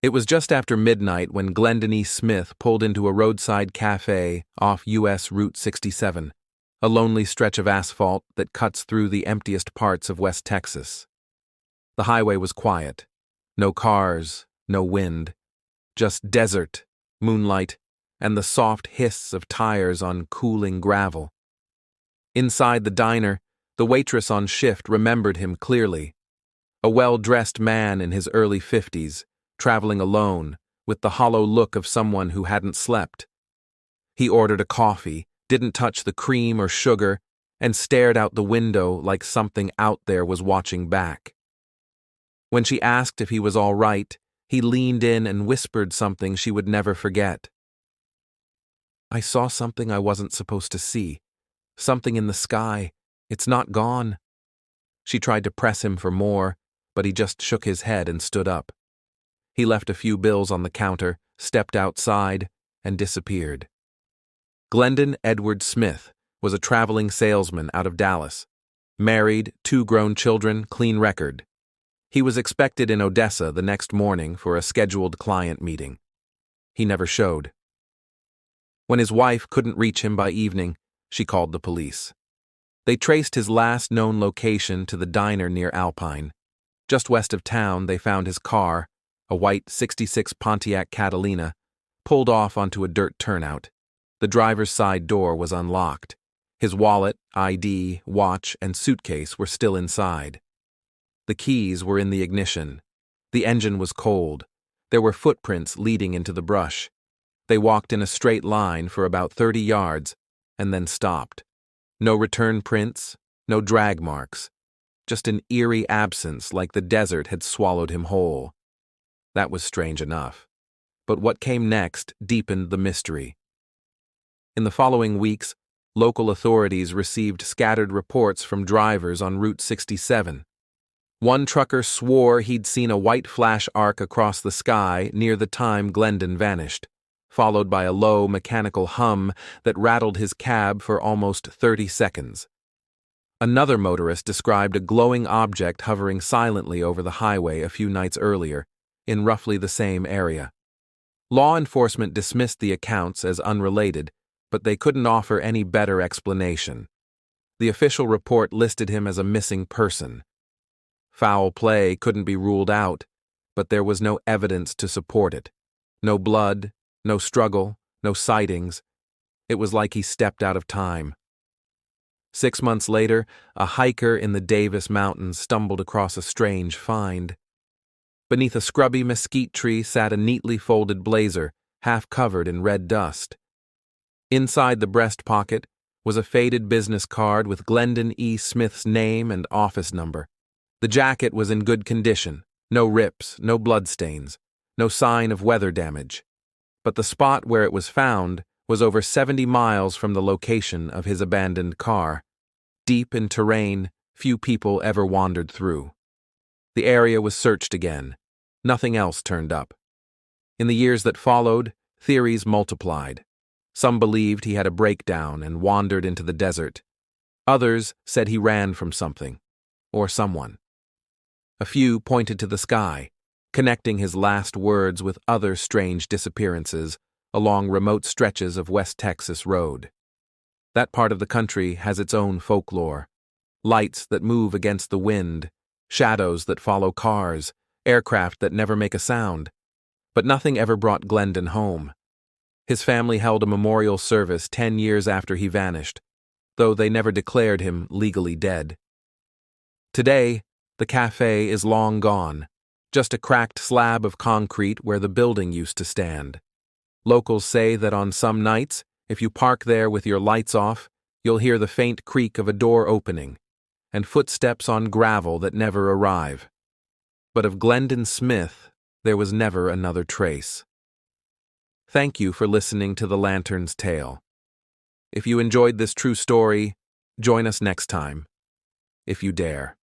It was just after midnight when Glendon E. Smith pulled into a roadside cafe off U.S. Route 67, a lonely stretch of asphalt that cuts through the emptiest parts of West Texas. The highway was quiet. No cars, no wind. Just desert, moonlight, and the soft hiss of tires on cooling gravel. Inside the diner, the waitress on shift remembered him clearly. A well-dressed man in his early 50s, traveling alone, with the hollow look of someone who hadn't slept. He ordered a coffee, didn't touch the cream or sugar, and stared out the window like something out there was watching back. When she asked if he was all right, he leaned in and whispered something she would never forget. "I saw something I wasn't supposed to see. Something in the sky. It's not gone." She tried to press him for more, but he just shook his head and stood up. He left a few bills on the counter, stepped outside, and disappeared. Glendon Edward Smith was a traveling salesman out of Dallas. Married, 2 grown children, clean record. He was expected in Odessa the next morning for a scheduled client meeting. He never showed. When his wife couldn't reach him by evening, she called the police. They traced his last known location to the diner near Alpine. Just west of town, they found his car, a white '66 Pontiac Catalina, pulled off onto a dirt turnout. The driver's side door was unlocked. His wallet, ID, watch, and suitcase were still inside. The keys were in the ignition. The engine was cold. There were footprints leading into the brush. They walked in a straight line for about 30 yards and then stopped. No return prints, no drag marks. Just an eerie absence like the desert had swallowed him whole. That was strange enough. But what came next deepened the mystery. In the following weeks, local authorities received scattered reports from drivers on Route 67. One trucker swore he'd seen a white flash arc across the sky near the time Glendon vanished, followed by a low mechanical hum that rattled his cab for almost 30 seconds. Another motorist described a glowing object hovering silently over the highway a few nights earlier, in roughly the same area. Law enforcement dismissed the accounts as unrelated, but they couldn't offer any better explanation. The official report listed him as a missing person. Foul play couldn't be ruled out, but there was no evidence to support it. No blood, no struggle, no sightings. It was like he stepped out of time. 6 months later, a hiker in the Davis Mountains stumbled across a strange find. Beneath a scrubby mesquite tree sat a neatly folded blazer, half covered in red dust. Inside the breast pocket was a faded business card with Glendon E. Smith's name and office number. The jacket was in good condition, no rips, no bloodstains, no sign of weather damage. But the spot where it was found was over 70 miles from the location of his abandoned car, deep in terrain few people ever wandered through. The area was searched again. Nothing else turned up. In the years that followed, theories multiplied. Some believed he had a breakdown and wandered into the desert. Others said he ran from something, or someone. A few pointed to the sky, connecting his last words with other strange disappearances along remote stretches of West Texas road. That part of the country has its own folklore. Lights that move against the wind, shadows that follow cars, aircraft that never make a sound. But nothing ever brought Glendon home. His family held a memorial service 10 years after he vanished, though they never declared him legally dead. Today, the cafe is long gone, just a cracked slab of concrete where the building used to stand. Locals say that on some nights, if you park there with your lights off, you'll hear the faint creak of a door opening, and footsteps on gravel that never arrive. But of Glendon Smith, there was never another trace. Thank you for listening to The Lantern's Tale. If you enjoyed this true story, join us next time, if you dare.